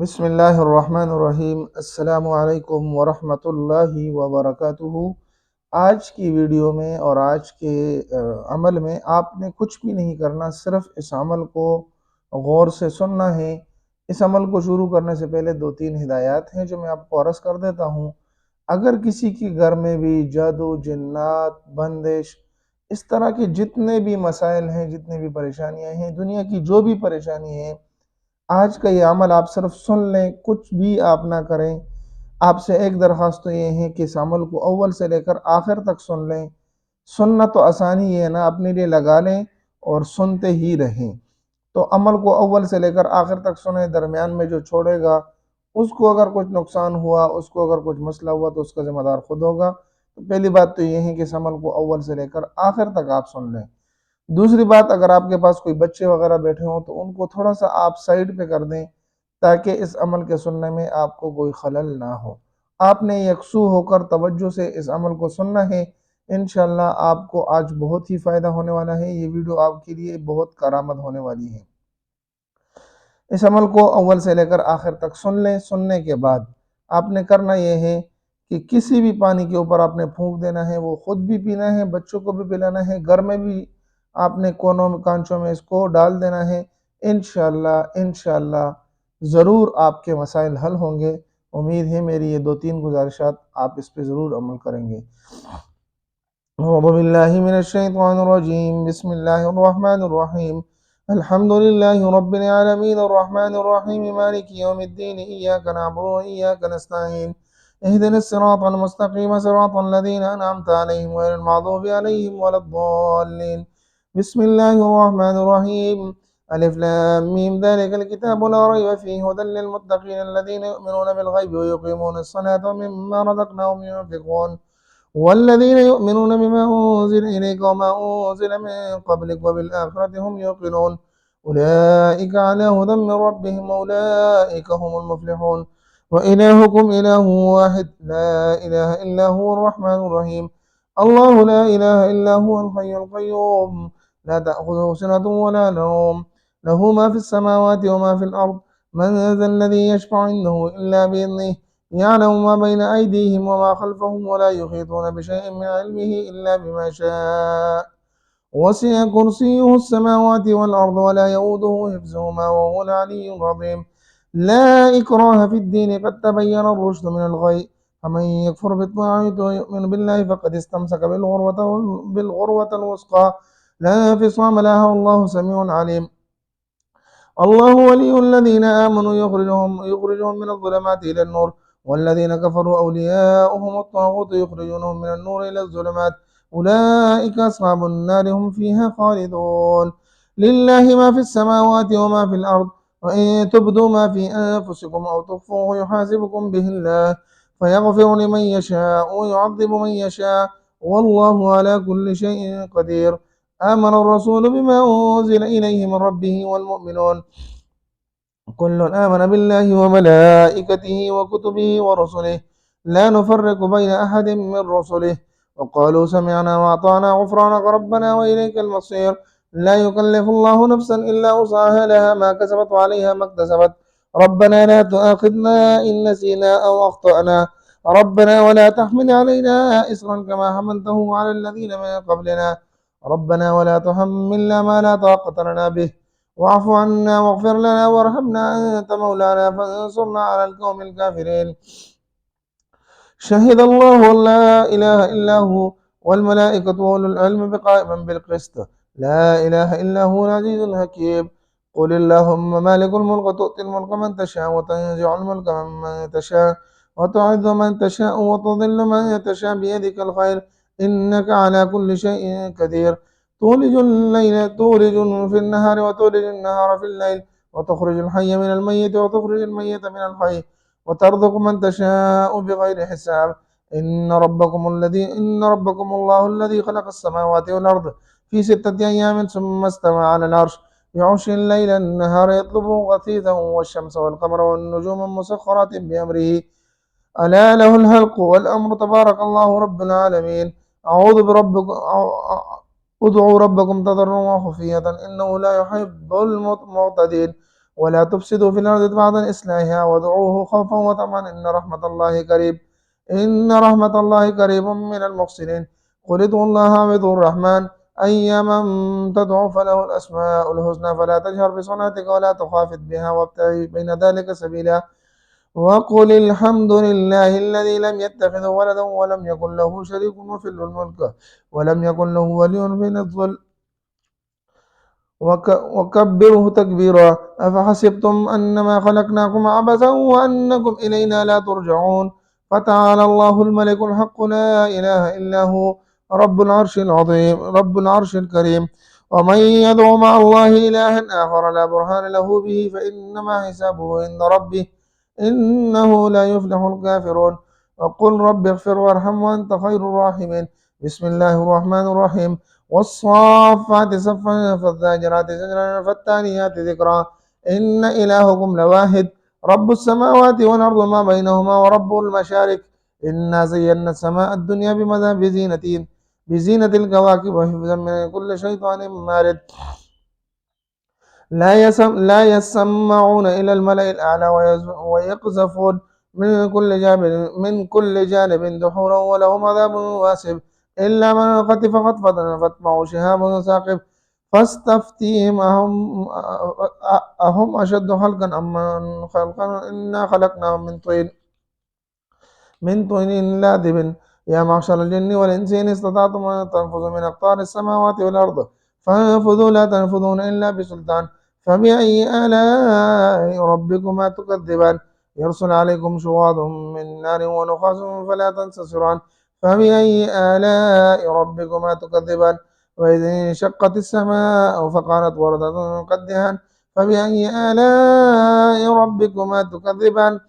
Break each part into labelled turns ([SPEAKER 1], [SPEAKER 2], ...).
[SPEAKER 1] बिस्मिल्लाहिर्रहमानिर्रहीम। अस्सलामु अलैकुम वरहमतुल्लाहि वबरकातुहू। आज की वीडियो में और आज के अमल में आपने कुछ भी नहीं करना, सिर्फ इस अमल को गौर से सुनना है। इस अमल को शुरू करने से पहले दो तीन हिदायत हैं जो मैं आपको अर्ज कर देता हूँ। अगर किसी के घर में भी जादू, जिन्नात, बंदिश, इस तरह के जितने भी मसाइल हैं, जितनी भी परेशानियां हैं, दुनिया की जो भी परेशानी है, आज का ये अमल आप सिर्फ सुन लें, कुछ भी आप ना करें। आपसे एक दरख्वास्त तो ये है कि इस अमल को अव्वल से लेकर आखिर तक सुन लें। सुनना तो आसानी है ना, अपने लिए लगा लें और सुनते ही रहें। तो अमल को अव्वल से लेकर आखिर तक सुने, दरमियान में जो छोड़ेगा उसको अगर कुछ नुकसान हुआ, उसको अगर कुछ मसला हुआ तो उसका जिम्मेदार खुद होगा। तो पहली बात तो ये है कि इस अमल को अव्वल से लेकर आखिर तक आप सुन लें। दूसरी बात, अगर आपके पास कोई बच्चे वगैरह बैठे हों तो उनको थोड़ा सा आप साइड पे कर दें, ताकि इस अमल के सुनने में आपको कोई खलल ना हो। आपने यकसू होकर तवज्जो से इस अमल को सुनना है। इंशाल्लाह आपको आज बहुत ही फ़ायदा होने वाला है। ये वीडियो आपके लिए बहुत करामत होने वाली है। इस अमल को अव्वल से लेकर आखिर तक सुन लें। सुनने के बाद आपने करना यह है कि किसी भी पानी के ऊपर आपने फूंक देना है, वो खुद भी पीना है, बच्चों को भी पिलाना है, घर में भी आपने कोनों में, कांचों में इसको डाल देना है। इंशाल्लाह इंशाल्लाह ज़रूर आपके मसाइल हल होंगे। उम्मीद है मेरी ये दो तीन गुजारिशात आप इस पर ज़रूर अमल करेंगे। अऊज़ु बिल्लाहि मिनश्शैतानिर्रजीम। बिस्मिल्लाहिर्रहमानिर्रहीम। अल्हम्दुलिल्लाहि रब्बिल आलमीन अर्रहमानिर्रहीम मालिकि यौमिद्दीन इय्याका नअबुदु व इय्याका नस्तईन इहदिनस सिरातल मुस्तकीम सिरातल लज़ीना अनअमता अलैहिम गैरिल मग़दूबि अलैहिम वलद्दाल्लीन। बिस्मिल्लाहिर्रहमानिर्रहीम। अलिफ लाम मीम ज़ालिकल किताबु ला रैब फ़ीहि हुदल लिल मुत्तक़ीन अल्लज़ीना युमिनूना बिल गैबि व युक़ीमूनस सलाता व मिम्मा रज़क़नाहुम यunfiqून والذين يؤمنون بما أنزل إليك وما أنزل من قبلك وبالآخرة هم يوقنون أولئك على هدى من ربهم وأولئك هم المفلحون وإلهكم إله واحد لا إله إلا هو الرحمن الرحيم الله لا إله إلا هو الحي القيوم لا تأخذه سنة ولا نوم له ما في السماوات وما في الأرض من ذا الذي يشفع عنده إلا بإذنه يعلم ما بين أيديهم وما خلفهم ولا يحيطون بشيء من علمه إلا بما شاء وسع كرسيه السماوات والأرض ولا يؤوده حفظهما وهو العلي العظيم لا إكراه في الدين قد تبين الرشد من الغي فمن يكفر بالطاغوت ويؤمن بالله فقد استمسك بالغروة الوثقى لا انفصام لها والله سميع عليم الله ولي الذين آمنوا يخرجهم من الظلمات إلى النور والذين كفروا أولياؤهم الطاغوت يخرجونهم من النور إلى الظلمات أولئك أصحاب النار هم فيها خالدون لله ما في السماوات وما في الأرض وإن تبدوا ما في أنفسكم أو تخفوه يحاسبكم به الله فيغفر لمن يشاء ويعذب من يشاء والله على كل شيء قدير آمن الرسول بما أنزل إليه من ربه والمؤمنون كل آمن بالله وملائكته وكتبه ورسله لا نفرق بين أحد من رسله وقالوا سمعنا وأطعنا غفرانك ربنا وإليك المصير لا يكلف الله نفسا إلا وسعها لها ما كسبت وعليها ما اكتسبت ربنا لا تؤاخذنا إن نسينا أو أخطأنا ربنا ولا تحمل علينا إصرا كما حملته على الذين من قبلنا ربنا ولا تحملنا ما لا طاقة لنا به واعف عنا واغفر لنا وارحمنا أنت مولانا فانصرنا على القوم الكافرين شهد الله أن لا إله إلا هو والملائكة وأولو العلم قائما بالقسط لا إله إلا هو العزيز الحكيم قل اللهم مالك الملك تؤتي الملك من تشاء وتنزع الملك ممن تشاء وتعز من تشاء وتضل من تشاء بيدك الخير إنك على كل شيء قدير تولج في النهار وتولج النهار في الليل وتخرج الحي من الميت وتخرج الميت من الحي وترزق من تشاء بغير حساب إن ربكم الله الذي خلق السماوات والأرض في 6 أيام ثم استوى على العرش يغشي الليل النهار يطلبه غثيثا والشمس والقمر والنجوم مسخرات بأمره ألا له الخلق والأمر تبارك الله رب العالمين أعوذ بربكم ادعوا ربكم تضرعا وخفية إنه لا يحب المعتدين ولا تفسدوا في الأرض بعد إصلاحها وادعوه خوفا وطمعا إن رحمة الله قريب من المحسنين. قل ادعوا الله أو ادعوا الرحمن أيما تدعوا فله الأسماء الحسنى فلا تجهر بصلاتك ولا تخافت بها وابتغ بين ذلك سبيلا. وقل الحمد لله الذي لم يتخذ ولدا ولم يكن له شريك في الملك ولم يكن له ولي من الذل وكبره تكبيرا. أفحسبتم أنما خلقناكم عبثا وأنكم إلينا لا ترجعون. فتعالى الله الملك الحق لا إله إلا هو رب العرش العظيم رب العرش الكريم. ومن يدعو مع الله إلها آخر لا برهان له به فإنما حسابه عند ربه إنه لا يفلح الكافرون. وقل رب اغفر وارحم وأنت خير الراحمين. بسم الله الرحمن الرحيم. والصافات صفا فالزاجرات زجرا فالتاليات ذكرا. إن إلهكم لواحد رب السماوات والأرض وما بينهما ورب المشارق. إنا زينا السماء الدنيا بزينة الكواكب وحفظا من كل شيطان مارد. لا يسمعون إلى الملأ الأعلى ويقذفون من كل جانب دحورا ولهم عذاب واسب. إلا من خطف خطفة فاتبعه شهاب ثاقب. فاستفتهم أهم أشد خلقا أم من خلقا إنا خلقناهم من طين لازب. يا معشر الجن والإنس إن استطعتم أن تنفذوا من أقطار السماوات والأرض فانفذوا لا تنفذون إلا بسلطان. فبأي آلاء ربكما تكذبان. يرسل عليكم شواظ من نار ونخاس فلا تنتصران. فبأي آلاء ربكما تكذبان. وإذ انشقت السماء فقالت وردة كالدهان. فبأي آلاء ربكما تكذبان.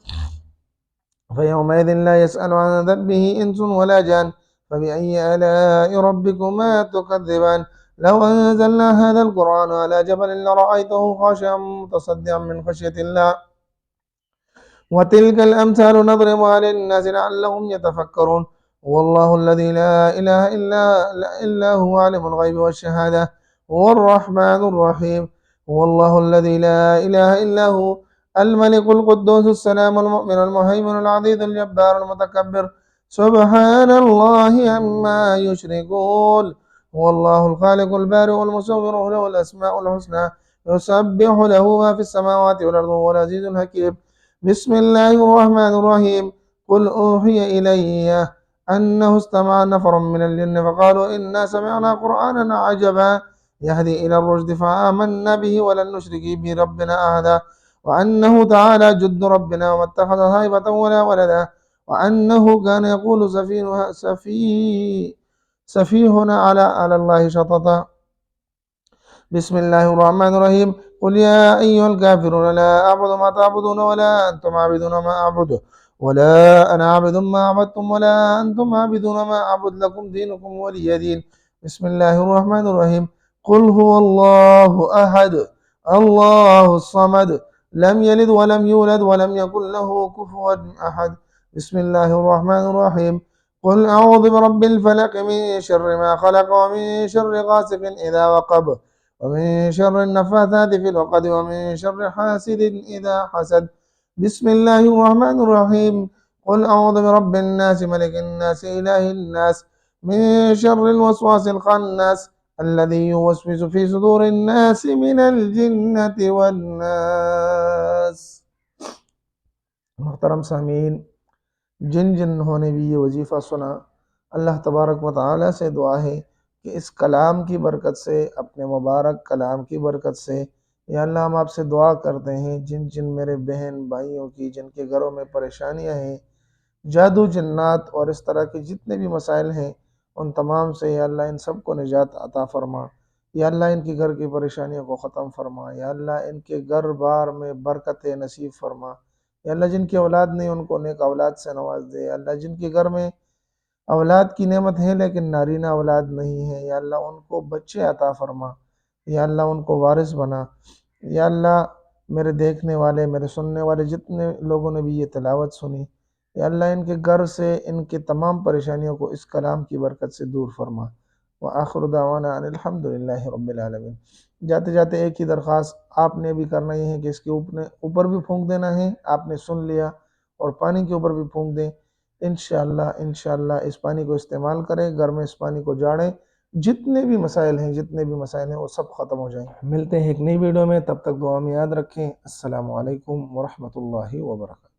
[SPEAKER 1] فيومئذ لا يسأل عن ذنبه إنس ولا جان. فبأي آلاء ربكما تكذبان. لو أنزلنا هذا القرآن على جبل لرأيته خاشعا متصدعا من خشية الله. وتلك الأمثال نضربها للناس لعلهم يتفكرون. والله الذي لا إله إلا هو عالم الغيب والشهادة هو الرحمن الرحيم. هو الله الذي لا إله إلا هو الملك القدوس السلام المؤمن المهيمن العزيز الجبار المتكبر. سبحان الله عما يشركون. هو الله الخالق البارئ المصور له الأسماء الحسنى يسبح له ما في السماوات والأرض وهو العزيز الحكيم. بسم الله الرحمن الرحيم. قل أوحي إلي أنه استمع نفر من الجن فقالوا إنا سمعنا قرآنا عجبا يهدي إلى الرشد فآمنا به ولن نشرك بربنا أحدا. وأنه تعالى جد ربنا وما اتخذ هيبة ولا ولدا. وأنه كان يقول سفيهنا على الله شططا. بسم الله الرحمن الرحيم. قل يا أيها الكافرون لا أعبد ما تعبدون ولا أنتم عابدون ما أعبد ولا أنا عابد ما عبدتم ولا أنتم عابدون ما أعبد لكم دينكم ولي دين. بسم الله الرحمن الرحيم. قل هو الله أحد الله الصمد لم يلد ولم يولد ولم يكن له كفوا أحد. بسم الله الرحمن الرحيم. قل أعوذ برب الفلق من شر ما خلق ومن شر غاسق إذا وقب ومن شر النفاثات في العقد ومن شر حاسد إذا حسد. بسم الله الرحمن الرحيم. قل أعوذ برب الناس ملك الناس إله الناس من شر الوسواس الخناس الذي يوسوس في صدور الناس من الجنة والناس. محترم सामीन, जिन जिन्हों ने भी ये वजीफ़ा सुना, अल्लाह तबारक व तआला से दुआ है कि इस कलाम की बरकत से, अपने मुबारक कलाम की बरकत से, या अल्लाह हम आपसे दुआ करते हैं जिन जिन मेरे बहन भाइयों की जिनके घरों में परेशानियां हैं, जादू जन्नात और इस तरह के जितने भी मसाइल हैं, उन तमाम से या अल्लाह इन सब को निजात अता फ़रमा। या अल्लाह इनके घर की परेशानियों को ख़त्म फरमा। या अल्लाह इनके घर बार में बरकत नसीब फरमा। या अल्लाह जिनकी औलाद नहीं उनको नेक औलाद से नवाज दे। या अल्लाह जिनके घर में औलाद की नेमत है लेकिन नारीना औलाद नहीं है, या अल्लाह उनको बच्चे अता फरमा। या अल्लाह उनको वारिस बना। या अल्लाह मेरे देखने वाले, मेरे सुनने वाले जितने लोगों ने भी ये तिलावत सुनी, या अल्लाह इनके घर से इनके तमाम परेशानियों को इस कलाम की बरकत से दूर फरमा। وآخر دعوانا ان الحمد للہ رب العالمین۔ جاتے جاتے ایک ہی درخواست آپ نے بھی کرنا ہی ہے کہ اس کے اوپر بھی پھونک دینا ہے، آپ نے سن لیا، اور پانی کے اوپر بھی پھونک دیں۔ انشاءاللہ اس پانی کو استعمال کریں، گھر میں اس پانی کو جاڑیں، جتنے بھی مسائل ہیں وہ سب ختم ہو جائیں۔ ملتے ہیں ایک نئی ویڈیو میں، تب تک دعا میں یاد رکھیں۔ السلام علیکم ورحمۃ اللہ وبرکاتہ۔